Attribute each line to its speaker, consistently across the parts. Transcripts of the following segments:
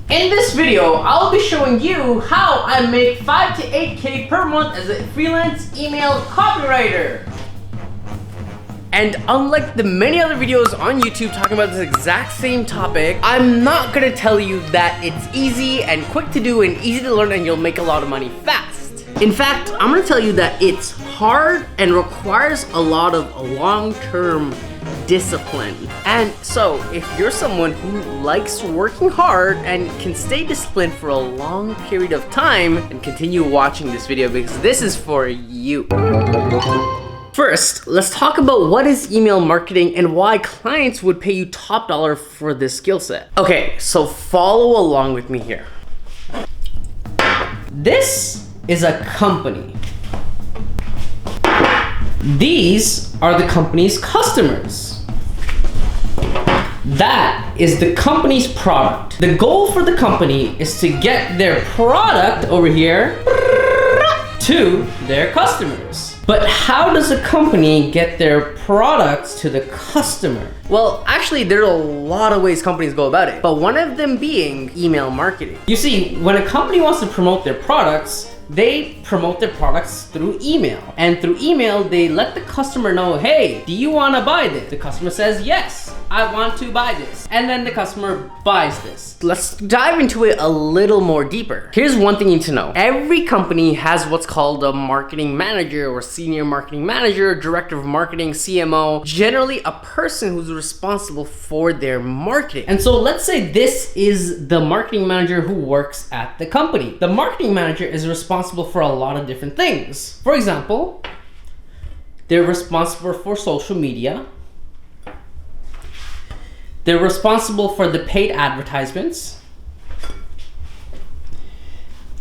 Speaker 1: In this video, I'll be showing you how I make 5 to 8K per month as a freelance email copywriter. And unlike the many other videos on YouTube talking about this exact same topic, I'm not gonna tell you that it's easy and quick to do and easy to learn and you'll make a lot of money fast. In fact, I'm gonna tell you that it's hard and requires a lot of long-term discipline. And so, if you're someone who likes working hard and can stay disciplined for a long period of time, then continue watching this video because this is for you. First, let's talk about what is email marketing and why clients would pay you top dollar for this skill set. Okay, so follow along with me here. This is a company. These are the company's customers. That is the company's product. The goal for the company is to get their product over here to their customers. But how does a company get their products to the customer? Well, actually, there are a lot of ways companies go about it, but one of them being email marketing. You see, when a company wants to promote their products, they promote their products through email. And through email, they let the customer know, hey, do you want to buy this? The customer says, yes, I want to buy this. And then the customer buys this. Let's dive into it a little more deeper. Here's one thing you need to know. Every company has what's called a marketing manager or senior marketing manager, director of marketing, CMO, generally a person who's responsible for their marketing. And so let's say this is the marketing manager who works at the company. The marketing manager is responsible for a lot of different things. For example, they're responsible for social media. They're responsible for the paid advertisements.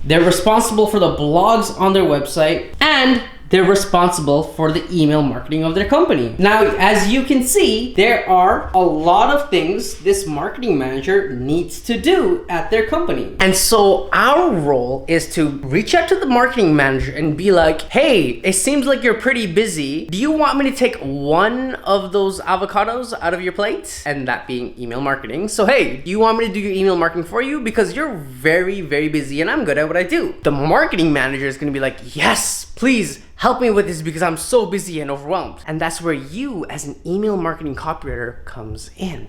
Speaker 1: They're responsible for the blogs on their website, and they're responsible for the email marketing of their company. Now, as you can see, there are a lot of things this marketing manager needs to do at their company. And so our role is to reach out to the marketing manager and be like, hey, it seems like you're pretty busy. Do you want me to take one of those avocados out of your plate? And that being email marketing. So, hey, do you want me to do your email marketing for you? Because you're very, very busy and I'm good at what I do. The marketing manager is gonna be like, yes, please, help me with this because I'm so busy and overwhelmed. And that's where you as an email marketing copywriter comes in.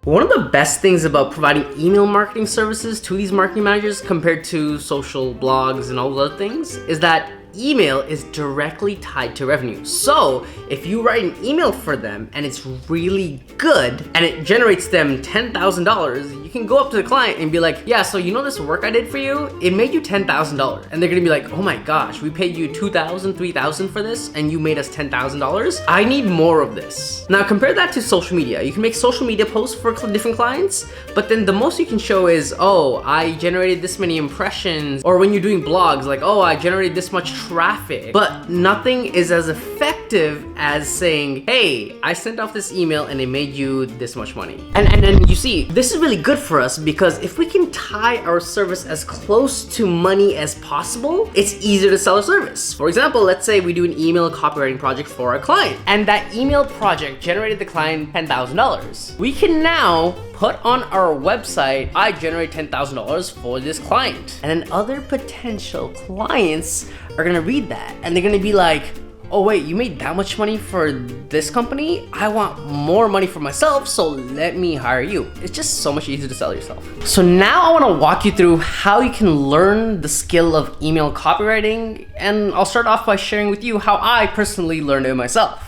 Speaker 1: One of the best things about providing email marketing services to these marketing managers compared to social blogs and all those other things is that email is directly tied to revenue. So if you write an email for them and it's really good and it generates them $10,000, you can go up to the client and be like, yeah, so you know this work I did for you? It made you $10,000. And they're gonna be like, oh my gosh, we paid you $2,000, $3,000 for this and you made us $10,000? I need more of this. Now compare that to social media. You can make social media posts for different clients, but then the most you can show is, oh, I generated this many impressions. Or when you're doing blogs, like, oh, I generated this much traffic. But nothing is as effective as saying, hey, I sent off this email and it made you this much money. And then you see, this is really good for us because if we can tie our service as close to money as possible, it's easier to sell a service. For example, let's say we do an email copywriting project for a client and that email project generated the client $10,000. We can now put on our website, I generate $10,000 for this client. And then other potential clients are gonna read that and they're gonna be like, oh wait, you made that much money for this company? I want more money for myself, so let me hire you. It's just so much easier to sell yourself. So now I wanna walk you through how you can learn the skill of email copywriting, and I'll start off by sharing with you how I personally learned it myself.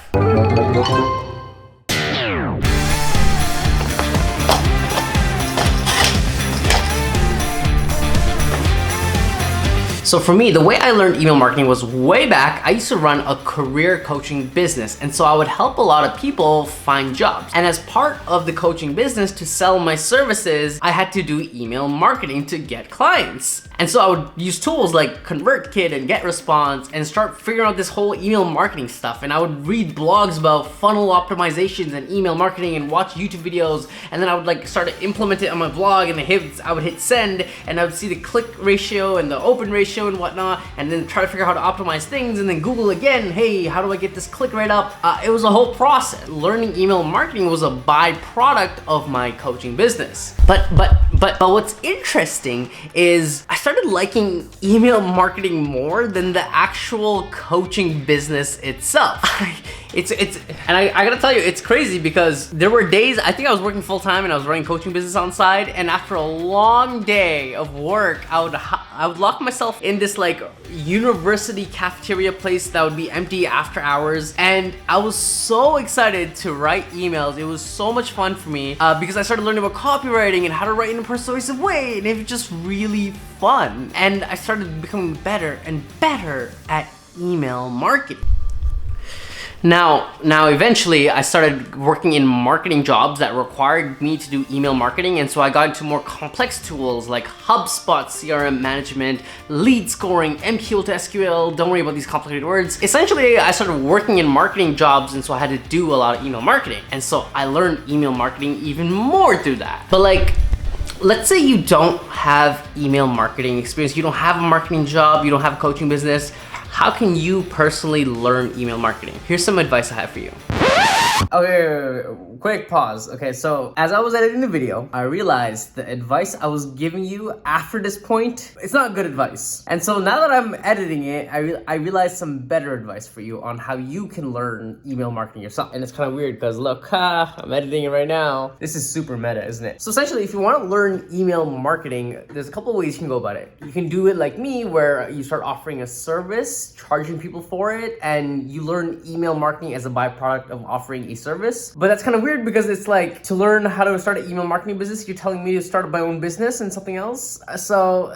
Speaker 1: So for me, the way I learned email marketing was way back. I used to run a career coaching business. And so I would help a lot of people find jobs. And as part of the coaching business to sell my services, I had to do email marketing to get clients. And so I would use tools like ConvertKit and GetResponse and start figuring out this whole email marketing stuff. And I would read blogs about funnel optimizations and email marketing and watch YouTube videos. And then I would start to implement it on my blog, and I would hit send, and I would see the click ratio and the open ratio ratio and whatnot, and then try to figure out how to optimize things, and then Google again, hey, how do I get this click rate up? It was a whole process. Learning email marketing was a byproduct of my coaching business. But what's interesting is I started liking email marketing more than the actual coaching business itself. And I gotta tell you, it's crazy because there were days, I think I was working full time and I was running coaching business on side, and after a long day of work, I would lock myself in this like university cafeteria place that would be empty after hours, and I was so excited to write emails. It was so much fun for me because I started learning about copywriting and how to write in a persuasive way, and it was just really fun. And I started becoming better and better at email marketing. Now eventually I started working in marketing jobs that required me to do email marketing, and so I got into more complex tools like HubSpot, CRM management, lead scoring, MQL to SQL, don't worry about these complicated words. Essentially, I started working in marketing jobs, and so I had to do a lot of email marketing, and so I learned email marketing even more through that. But like, let's say you don't have email marketing experience, you don't have a marketing job, you don't have a coaching business. How can you personally learn email marketing? Here's some advice I have for you. Okay, quick pause. Okay, so as I was editing the video, I realized the advice I was giving you after this point, it's not good advice. And so now that I'm editing it, I realized some better advice for you on how you can learn email marketing yourself. And it's kind of weird because look, I'm editing it right now. This is super meta, isn't it? So essentially, if you want to learn email marketing, there's a couple of ways you can go about it. You can do it like me, where you start offering a service, charging people for it, and you learn email marketing as a byproduct of offering a service. But that's kind of weird because it's like, to learn how to start an email marketing business, you're telling me to start my own business and something else. So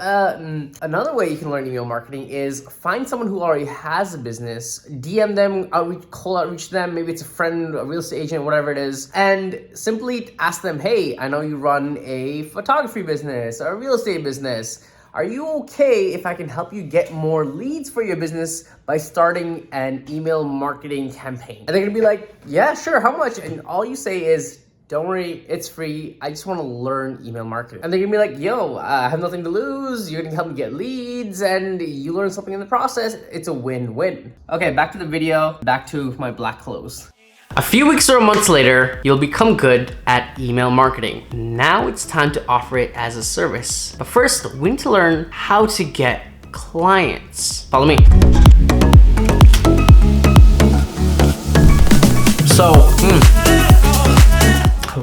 Speaker 1: another way you can learn email marketing is find someone who already has a business, DM them, cold outreach them, maybe it's a friend, a real estate agent, whatever it is, and simply ask them, hey, I know you run a photography business or a real estate business. Are you okay if I can help you get more leads for your business by starting an email marketing campaign? And they're gonna be like, yeah, sure, how much? And all you say is, don't worry, it's free. I just wanna learn email marketing. And they're gonna be like, yo, I have nothing to lose. You're gonna help me get leads and you learn something in the process. It's a win-win. Okay, back to the video, back to my black clothes. A few weeks or months later, you'll become good at email marketing. Now it's time to offer it as a service. But first, we need to learn how to get clients. Follow me. So,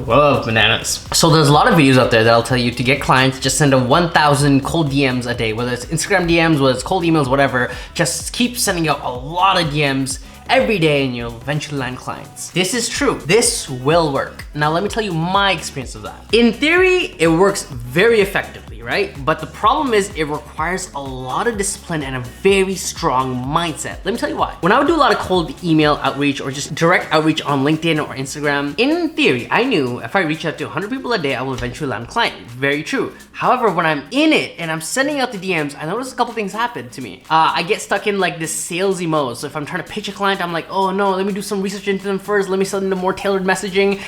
Speaker 1: whoa, bananas. So there's a lot of videos out there that'll tell you to get clients, just send a 1,000 cold DMs a day, whether it's Instagram DMs, whether it's cold emails, whatever. Just keep sending out a lot of DMs every day and you'll eventually land clients. This is true. This will work. Now let me tell you my experience of that. In theory, it works very effectively, right? But the problem is it requires a lot of discipline and a very strong mindset. Let me tell you why. When I would do a lot of cold email outreach or just direct outreach on LinkedIn or Instagram, in theory, I knew if I reach out to 100 people a day, I will eventually land a client. Very true. However, when I'm in it and I'm sending out the DMs, I notice a couple things happen to me. I get stuck in like this salesy mode. So if I'm trying to pitch a client, I'm like, oh no, let me do some research into them first. Let me send them more tailored messaging.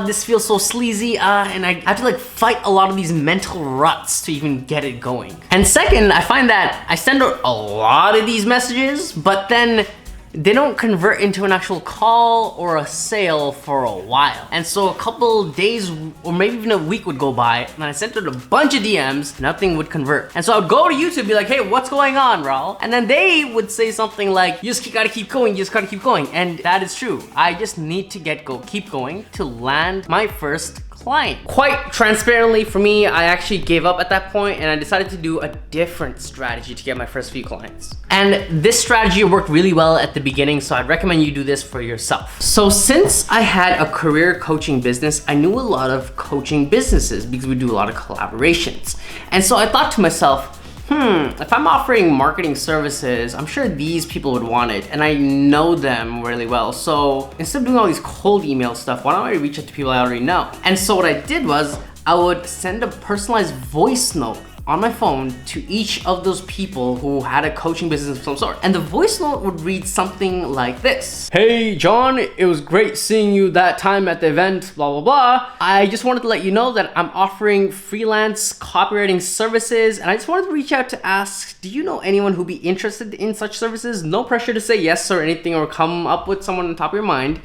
Speaker 1: This feels so sleazy. And I have to like fight a lot of these mental ruts to even get it going. And second, I find that I send out a lot of these messages, but then they don't convert into an actual call or a sale for a while. And so a couple days or maybe even a week would go by and I sent out a bunch of DMs, nothing would convert. And so I would go to YouTube and be like, hey, what's going on, Raul? And then they would say something like, you just gotta keep going, you just gotta keep going. And that is true. I just need to keep going to land my first client. Quite transparently for me, I actually gave up at that point and I decided to do a different strategy to get my first few clients. And this strategy worked really well at the beginning, so I'd recommend you do this for yourself. So since I had a career coaching business, I knew a lot of coaching businesses because we do a lot of collaborations. And so I thought to myself, if I'm offering marketing services, I'm sure these people would want it and I know them really well. So instead of doing all these cold email stuff, why don't I reach out to people I already know? And so what I did was I would send a personalized voice note on my phone to each of those people who had a coaching business of some sort. And the voice note would read something like this. Hey John, it was great seeing you that time at the event, blah, blah, blah. I just wanted to let you know that I'm offering freelance copywriting services, and I just wanted to reach out to ask, do you know anyone who'd be interested in such services? No pressure to say yes or anything or come up with someone on top of your mind.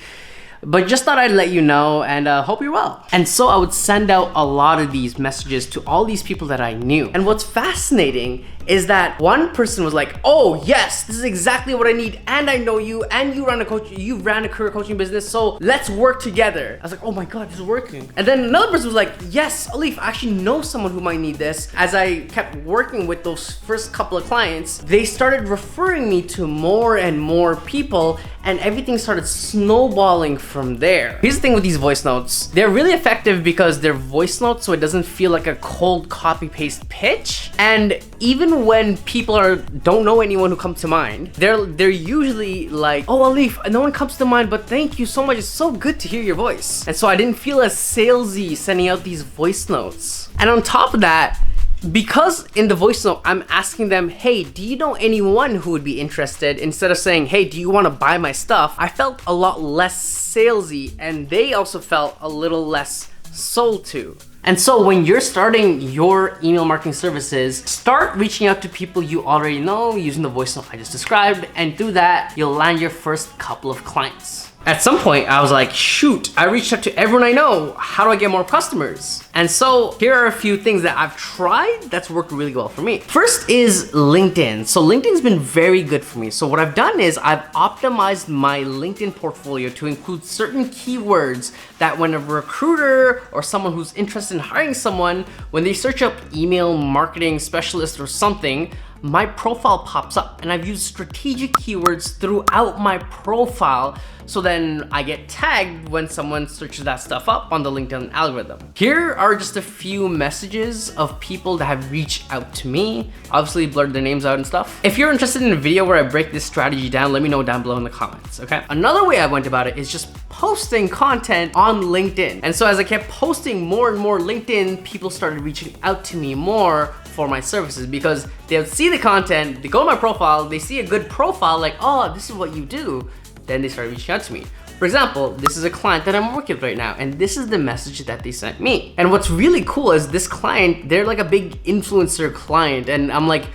Speaker 1: But just thought I'd let you know and hope you're well. And so I would send out a lot of these messages to all these people that I knew. And what's fascinating is that one person was like, oh yes, this is exactly what I need, and I know you, and you ran a career coaching business, so let's work together. I was like, oh my God, this is working. And then another person was like, yes, Alif, I actually know someone who might need this. As I kept working with those first couple of clients, they started referring me to more and more people, and everything started snowballing from there. Here's the thing with these voice notes. They're really effective because they're voice notes, so it doesn't feel like a cold copy paste pitch. And even when people don't know anyone who comes to mind, they're usually like, oh Alif, no one comes to mind, but thank you so much. It's so good to hear your voice. And so I didn't feel as salesy sending out these voice notes. And on top of that, because in the voice note, I'm asking them, hey, do you know anyone who would be interested? Instead of saying, hey, do you want to buy my stuff? I felt a lot less salesy, and they also felt a little less sold to. And so when you're starting your email marketing services, start reaching out to people you already know using the voice note I just described, and through that, you'll land your first couple of clients. At some point, I was like, shoot, I reached out to everyone I know. How do I get more customers? And so here are a few things that I've tried that's worked really well for me. First is LinkedIn. So LinkedIn's been very good for me. So what I've done is I've optimized my LinkedIn portfolio to include certain keywords that when a recruiter or someone who's interested in hiring someone, when they search up email marketing specialist or something, my profile pops up, and I've used strategic keywords throughout my profile, so then I get tagged when someone searches that stuff up on the LinkedIn algorithm. Here are just a few messages of people that have reached out to me. Obviously blurred their names out and stuff. If you're interested in a video where I break this strategy down, let me know down below in the comments, okay? Another way I went about it is just posting content on LinkedIn. And so as I kept posting more and more LinkedIn, people started reaching out to me more for my services, because they'll see the content, they go to my profile, they see a good profile, like, oh, this is what you do. Then they start reaching out to me. For example, this is a client that I'm working with right now, and this is the message that they sent me. And what's really cool is this client, they're like a big influencer client, and I'm like,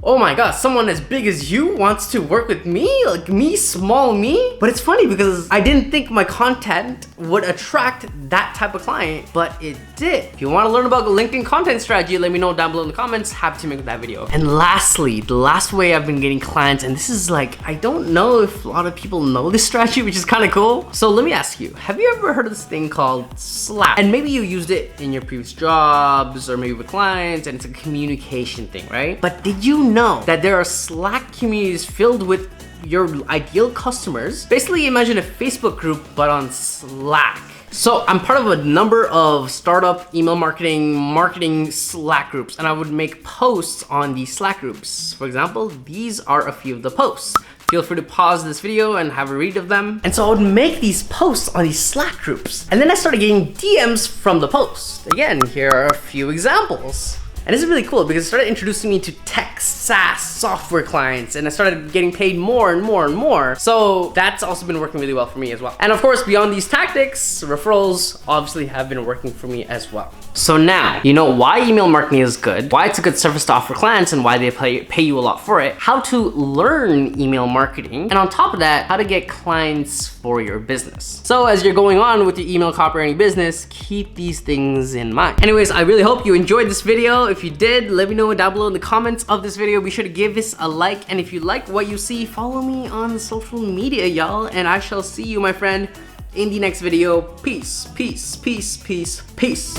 Speaker 1: oh my God, someone as big as you wants to work with me? Like me, small me? But it's funny because I didn't think my content would attract that type of client, but it did. If you want to learn about LinkedIn content strategy, let me know down below in the comments. Happy to make that video. And lastly, the last way I've been getting clients, and this is like, I don't know if a lot of people know this strategy, which is kind of cool. So let me ask you, have you ever heard of this thing called Slack? And maybe you used it in your previous jobs or maybe with clients, and it's a communication thing, right? But did you know that there are Slack communities filled with your ideal customers? Basically imagine a Facebook group but on Slack. So I'm part of a number of startup email marketing Slack groups, and I would make posts on these Slack groups. For example, these are a few of the posts. Feel free to pause this video and have a read of them. And so I would make these posts on these Slack groups, and then I started getting DMs from the posts. Again, here are a few examples. And this is really cool because it started introducing me to tech SaaS software clients, and I started getting paid more and more and more. So that's also been working really well for me as well. And of course, beyond these tactics, referrals obviously have been working for me as well. So now, you know why email marketing is good, why it's a good service to offer clients, and why they pay you a lot for it, how to learn email marketing, and on top of that, how to get clients for your business. So as you're going on with your email copywriting business, keep these things in mind. Anyways, I really hope you enjoyed this video. If you did, let me know down below in the comments of this video. Be sure to give this a like, and if you like what you see, follow me on social media, y'all, and I shall see you, my friend, in the next video. Peace, peace, peace, peace, peace.